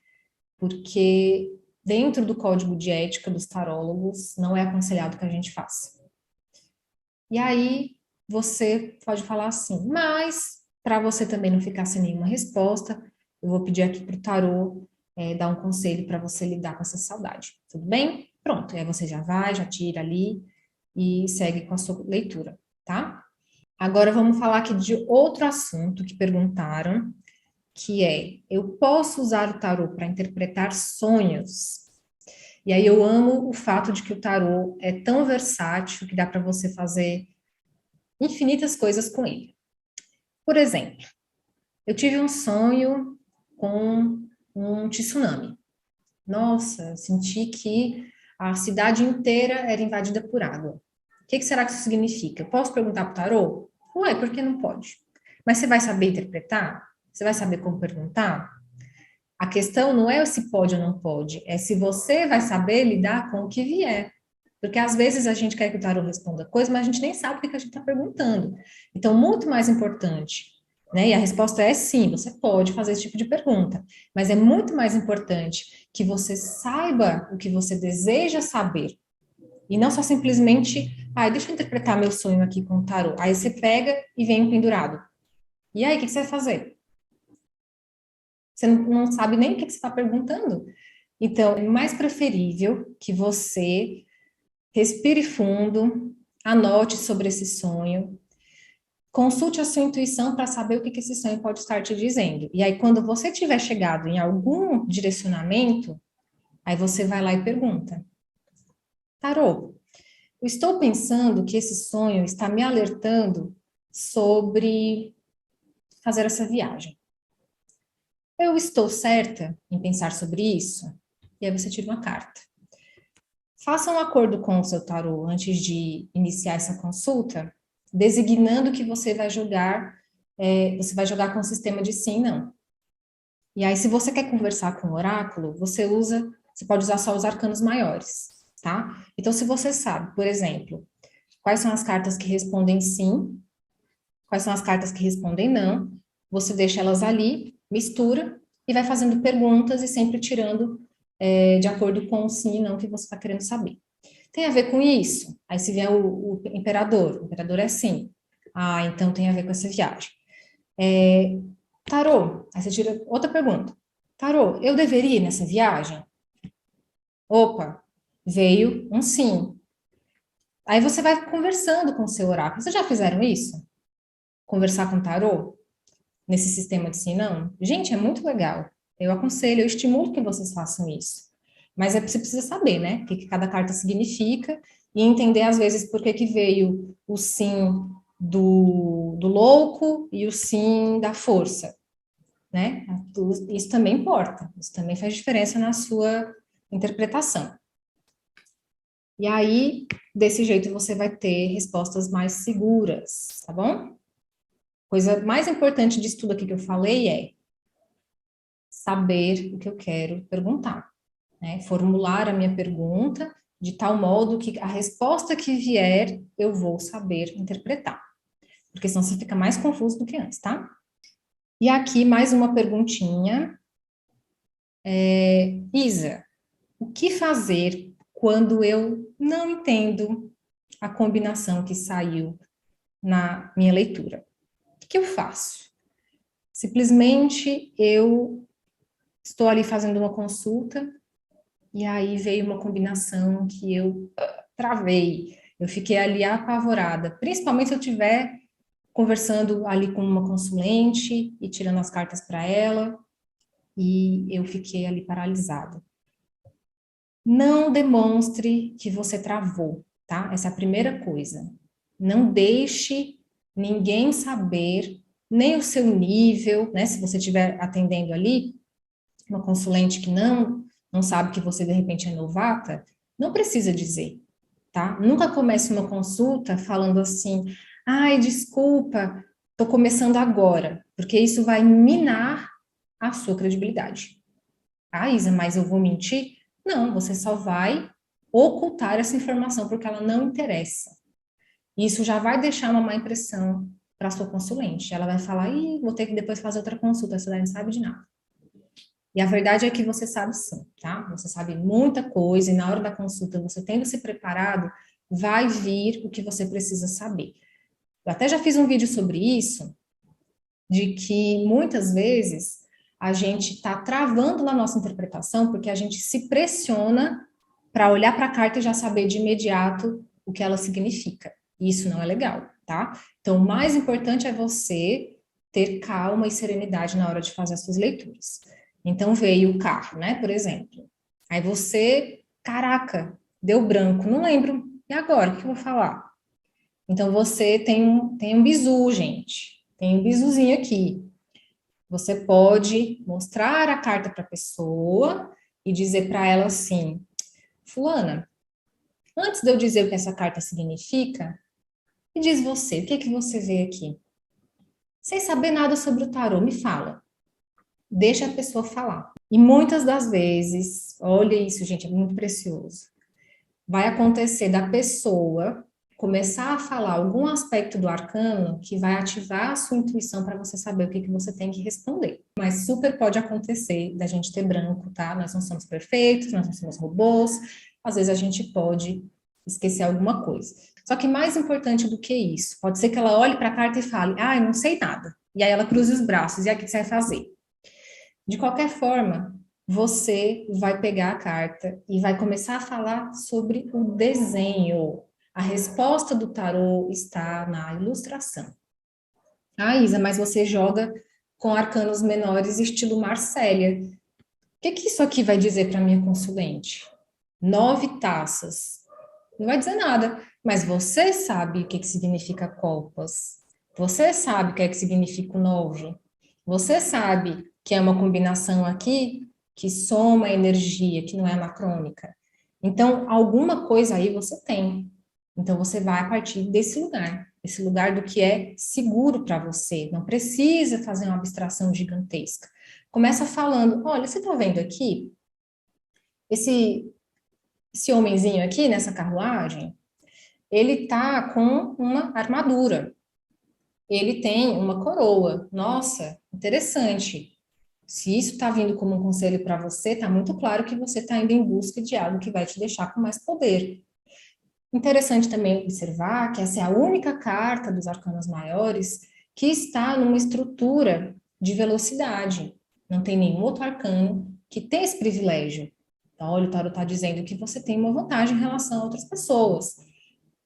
porque dentro do código de ética dos tarólogos não é aconselhado que a gente faça. E aí você pode falar assim, mas para você também não ficar sem nenhuma resposta, eu vou pedir aqui para o tarô dar um conselho para você lidar com essa saudade. Tudo bem? Pronto, aí você já vai, já tira ali e segue com a sua leitura, tá? Agora vamos falar aqui de outro assunto que perguntaram, que é, eu posso usar o tarô para interpretar sonhos? E aí eu amo o fato de que o tarô é tão versátil que dá para você fazer infinitas coisas com ele. Por exemplo, eu tive um sonho com um tsunami. Nossa, senti que a cidade inteira era invadida por água. O que será que isso significa? Eu posso perguntar para o tarô? Ué, por que não pode? Mas você vai saber interpretar? Você vai saber como perguntar? A questão não é se pode ou não pode, é se você vai saber lidar com o que vier. Porque às vezes a gente quer que o tarô responda coisa, mas a gente nem sabe o que a gente está perguntando. Então, muito mais importante, né? E a resposta é sim, você pode fazer esse tipo de pergunta, mas é muito mais importante que você saiba o que você deseja saber. E não só simplesmente, deixa eu interpretar meu sonho aqui com o tarô. Aí você pega e vem um pendurado. E aí, o que você vai fazer? Você não sabe nem o que você está perguntando. Então, é mais preferível que você respire fundo, anote sobre esse sonho, consulte a sua intuição para saber o que esse sonho pode estar te dizendo. E aí, quando você tiver chegado em algum direcionamento, aí você vai lá e pergunta: Tarô, eu estou pensando que esse sonho está me alertando sobre fazer essa viagem. Eu estou certa em pensar sobre isso? E aí você tira uma carta. Faça um acordo com o seu tarô antes de iniciar essa consulta, designando que você vai jogar com o sistema de sim e não. E aí, se você quer conversar com o oráculo, você pode usar só os arcanos maiores, tá? Então, se você sabe, por exemplo, quais são as cartas que respondem sim, quais são as cartas que respondem não, você deixa elas ali, mistura e vai fazendo perguntas e sempre tirando de acordo com o sim e não que você está querendo saber. Tem a ver com isso? Aí se vier o imperador é sim. Ah, então tem a ver com essa viagem. Tarô, aí você tira outra pergunta. Tarô, eu deveria ir nessa viagem? Opa, veio um sim. Aí você vai conversando com o seu oráculo. Vocês já fizeram isso? Conversar com o tarô? Nesse sistema de sim, não? Gente, é muito legal. Eu aconselho, eu estimulo que vocês façam isso. Mas você precisa saber, né? O que cada carta significa e entender, às vezes, por que veio o sim do louco e o sim da força, né? Isso também importa. Isso também faz diferença na sua interpretação. E aí, Desse jeito você vai ter respostas mais seguras, tá bom? Coisa mais importante disso tudo aqui que eu falei é saber o que eu quero perguntar, né? Formular a minha pergunta de tal modo que a resposta que vier eu vou saber interpretar, porque senão você fica mais confuso do que antes, tá? E aqui mais uma perguntinha. Isa, o que fazer quando eu não entendo a combinação que saiu na minha leitura? O que eu faço? Simplesmente eu estou ali fazendo uma consulta e aí veio uma combinação que eu travei. Eu fiquei ali apavorada, principalmente se eu estiver conversando ali com uma consulente e tirando as cartas para ela, e eu fiquei ali paralisada. Não demonstre que você travou, tá? Essa é a primeira coisa. Não deixe ninguém saber, nem o seu nível, né? Se você estiver atendendo ali, uma consulente que não sabe que você de repente é novata, não precisa dizer, tá? Nunca comece uma consulta falando assim, ai, desculpa, tô começando agora, porque isso vai minar a sua credibilidade. Ah, Isa, mas eu vou mentir? Não, você só vai ocultar essa informação porque ela não interessa. Isso já vai deixar uma má impressão para a sua consulente. Ela vai falar, ih, vou ter que depois fazer outra consulta, essa daí não sabe de nada. E a verdade é que você sabe sim, tá? Você sabe muita coisa e na hora da consulta, você tendo se preparado, vai vir o que você precisa saber. Eu até já fiz um vídeo sobre isso, de que muitas vezes a gente está travando na nossa interpretação porque a gente se pressiona para olhar para a carta e já saber de imediato o que ela significa. E isso não é legal, tá? Então, o mais importante é você ter calma e serenidade na hora de fazer as suas leituras. Então, veio o carro, né, por exemplo. Aí você, caraca, deu branco, não lembro. E agora, o que eu vou falar? Então, você tem um bizu, gente. Tem um bizuzinho aqui. Você pode mostrar a carta para a pessoa e dizer para ela assim: Fulana, antes de eu dizer o que essa carta significa, me diz você, o que é que você vê aqui? Sem saber nada sobre o tarô, me fala. Deixa a pessoa falar. E muitas das vezes, olha isso, gente, é muito precioso. Vai acontecer da pessoa começar a falar algum aspecto do arcano que vai ativar a sua intuição para você saber o que que você tem que responder. Mas super pode acontecer da gente ter branco, tá? Nós não somos perfeitos, nós não somos robôs, às vezes a gente pode esquecer alguma coisa. Só que mais importante do que isso, pode ser que ela olhe para a carta e fale, ah, eu não sei nada. E aí ela cruza os braços, e aí o que você vai fazer? De qualquer forma, você vai pegar a carta e vai começar a falar sobre o desenho. A resposta do tarô está na ilustração. Ah, Isa, mas você joga com arcanos menores estilo Marsella. O que que isso aqui vai dizer para minha consulente? 9 taças. Não vai dizer nada, mas você sabe o que que significa copas. Você sabe o que é que significa o 9. Você sabe que é uma combinação aqui que soma energia, que não é anacrônica. Então, alguma coisa aí você tem. Então, você vai a partir desse lugar, esse lugar do que é seguro para você. Não precisa fazer uma abstração gigantesca. Começa falando: olha, você está vendo aqui esse, esse homenzinho aqui nessa carruagem? Ele tá com uma armadura. Ele tem uma coroa. Nossa, interessante. Se isso está vindo como um conselho para você, está muito claro que você está indo em busca de algo que vai te deixar com mais poder. Interessante também observar que essa é a única carta dos arcanos maiores que está numa estrutura de velocidade. Não tem nenhum outro arcano que tem esse privilégio. Então, olha, o tarot está dizendo que você tem uma vantagem em relação a outras pessoas.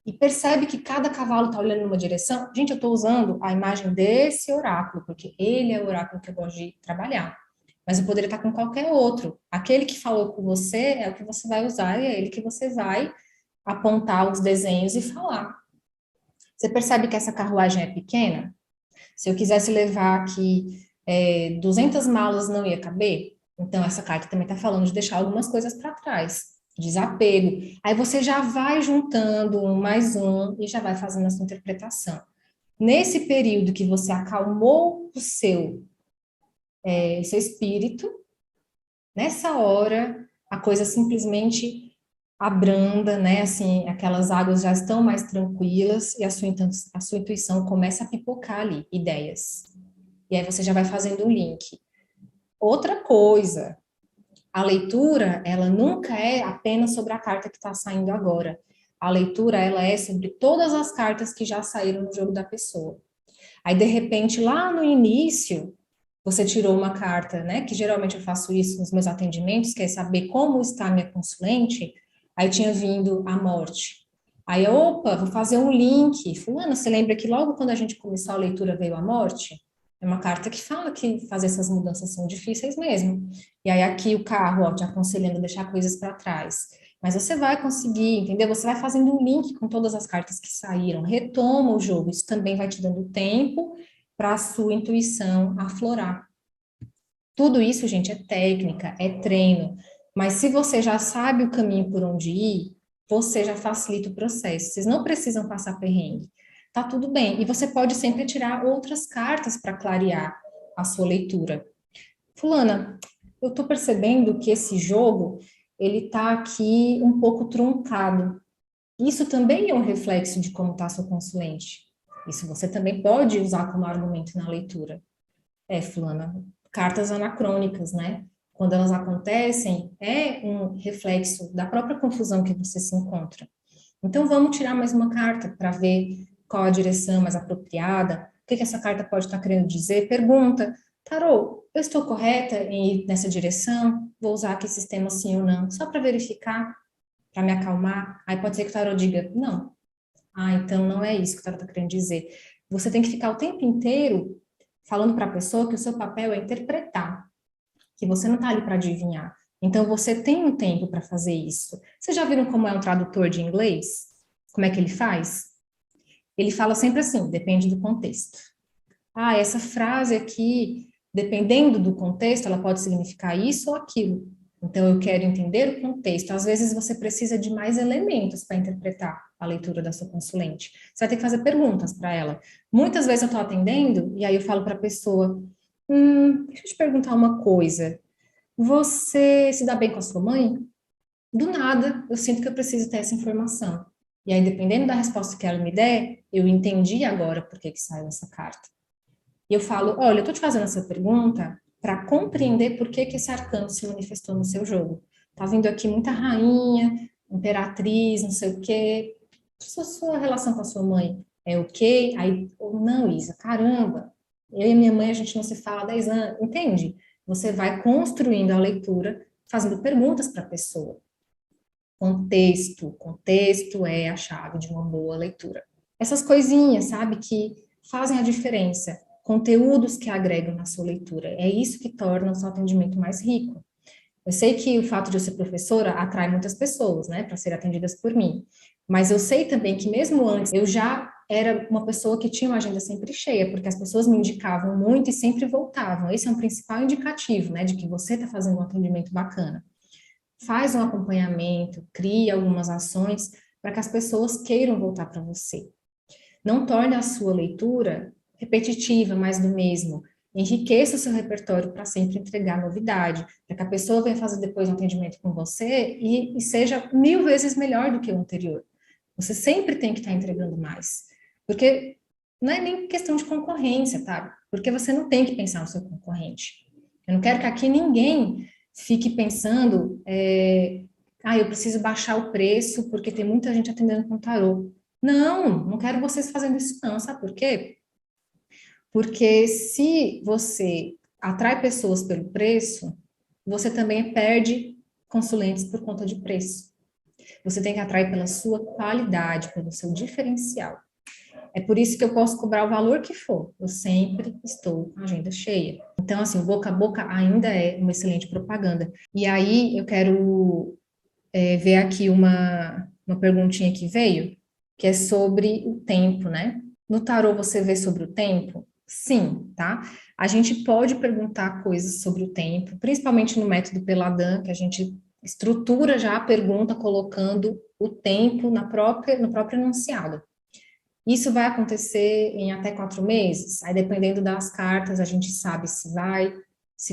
E percebe que cada cavalo está olhando numa direção. Gente, eu estou usando a imagem desse oráculo, porque ele é o oráculo que eu gosto de trabalhar. Mas eu poderia estar com qualquer outro. Aquele que falou com você é o que você vai usar e é ele que você vai apontar os desenhos e falar. Você percebe que essa carruagem é pequena? Se eu quisesse levar aqui 200 malas, não ia caber? Então, essa carta também está falando de deixar algumas coisas para trás. desapego. Aí você já vai juntando um mais um e já vai fazendo a sua interpretação. Nesse período que você acalmou o seu espírito, nessa hora a coisa simplesmente abranda, né? Assim, aquelas águas já estão mais tranquilas e a sua intuição começa a pipocar ali ideias. E aí você já vai fazendo o link. Outra coisa, a leitura, ela nunca é apenas sobre a carta que está saindo agora. A leitura, ela é sobre todas as cartas que já saíram no jogo da pessoa. Aí, de repente, lá no início, você tirou uma carta, né? Que geralmente eu faço isso nos meus atendimentos, que é saber como está a minha consulente. Aí tinha vindo a morte. Aí, opa, vou fazer um link. Fulano, você lembra que logo quando a gente começou a leitura veio a morte? É uma carta que fala que fazer essas mudanças são difíceis mesmo. E aí aqui o carro, ó, te aconselhando a deixar coisas para trás. Mas você vai conseguir, entendeu? Você vai fazendo um link com todas as cartas que saíram, retoma o jogo. Isso também vai te dando tempo para a sua intuição aflorar. Tudo isso, gente, é técnica, é treino. Mas se você já sabe o caminho por onde ir, você já facilita o processo. Vocês não precisam passar perrengue. Tá tudo bem. E você pode sempre tirar outras cartas para clarear a sua leitura. Fulana, eu estou percebendo que esse jogo ele está aqui um pouco truncado. Isso também é um reflexo de como está seu consulente. Isso você também pode usar como argumento na leitura. Fulana, cartas anacrônicas, né? Quando elas acontecem, é um reflexo da própria confusão que você se encontra. Então, vamos tirar mais uma carta para ver qual a direção mais apropriada, o que essa carta pode estar querendo dizer. Pergunta, Tarô, eu estou correta em ir nessa direção? Vou usar aqui sistema sim ou não, só para verificar, para me acalmar. Aí pode ser que o Tarô diga, não. Ah, então não é isso que o Tarô está querendo dizer. Você tem que ficar o tempo inteiro falando para a pessoa que o seu papel é interpretar, que você não está ali para adivinhar. Então, você tem um tempo para fazer isso. Vocês já viram como é um tradutor de inglês? Como é que ele faz? Ele fala sempre assim, depende do contexto. Ah, essa frase aqui, dependendo do contexto, ela pode significar isso ou aquilo. Então, eu quero entender o contexto. Às vezes, você precisa de mais elementos para interpretar a leitura da sua consulente. Você vai ter que fazer perguntas para ela. Muitas vezes eu estou atendendo e aí eu falo para a pessoa: deixa eu te perguntar uma coisa. Você se dá bem com a sua mãe? Do nada, eu sinto que eu preciso ter essa informação. E aí, dependendo da resposta que ela me der, eu entendi agora por que saiu essa carta. E eu falo, olha, eu estou te fazendo essa pergunta para compreender por que esse arcano se manifestou no seu jogo. Tá vindo aqui muita rainha, imperatriz, não sei o quê. Sua relação com a sua mãe é ok? Aí, não, Isa, caramba, eu e minha mãe, a gente não se fala há 10 anos, entende? Você vai construindo a leitura, fazendo perguntas para a pessoa. Contexto é a chave de uma boa leitura. Essas coisinhas, sabe, que fazem a diferença. Conteúdos que agregam na sua leitura. É isso que torna o seu atendimento mais rico. Eu sei que o fato de eu ser professora atrai muitas pessoas, né, para serem atendidas por mim. Mas eu sei também que mesmo antes eu já era uma pessoa que tinha uma agenda sempre cheia, porque as pessoas me indicavam muito e sempre voltavam. Esse é um principal indicativo, né, de que você está fazendo um atendimento bacana. Faz um acompanhamento, cria algumas ações para que as pessoas queiram voltar para você. Não torne a sua leitura repetitiva, mais do mesmo. Enriqueça o seu repertório para sempre entregar novidade, para que a pessoa venha fazer depois um atendimento com você e seja 1000 vezes melhor do que o anterior. Você sempre tem que estar entregando mais. Porque não é nem questão de concorrência, tá? Porque você não tem que pensar no seu concorrente. Eu não quero que aqui ninguém fique pensando, eu preciso baixar o preço porque tem muita gente atendendo com tarô. Não, não quero vocês fazendo isso não, sabe por quê? Porque se você atrai pessoas pelo preço, você também perde consulentes por conta de preço. Você tem que atrair pela sua qualidade, pelo seu diferencial. É por isso que eu posso cobrar o valor que for. Eu sempre estou com a agenda cheia. Então, assim, o boca a boca ainda é uma excelente propaganda. E aí, eu quero ver aqui uma perguntinha que veio, que é sobre o tempo, né? No tarô você vê sobre o tempo? Sim, tá? A gente pode perguntar coisas sobre o tempo, principalmente no método Peladan, que a gente estrutura já a pergunta colocando o tempo no próprio enunciado. Isso vai acontecer em até 4 meses? Aí, dependendo das cartas, a gente sabe se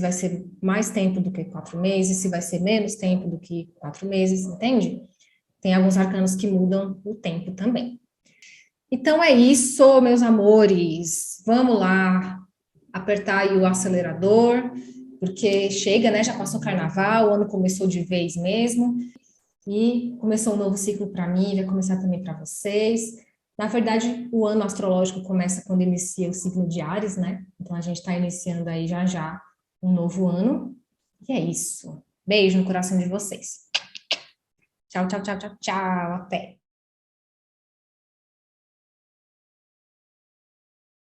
vai ser mais tempo do que 4 meses, se vai ser menos tempo do que 4 meses, entende? Tem alguns arcanos que mudam o tempo também. Então é isso, meus amores. Vamos lá apertar aí o acelerador, porque chega, né? Já passou o carnaval, o ano começou de vez mesmo. E começou um novo ciclo para mim, vai começar também para vocês. Na verdade, o ano astrológico começa quando inicia o signo de Áries, né? Então a gente está iniciando aí já já um novo ano. E é isso. Beijo no coração de vocês. Tchau, tchau, tchau, tchau, tchau. Até.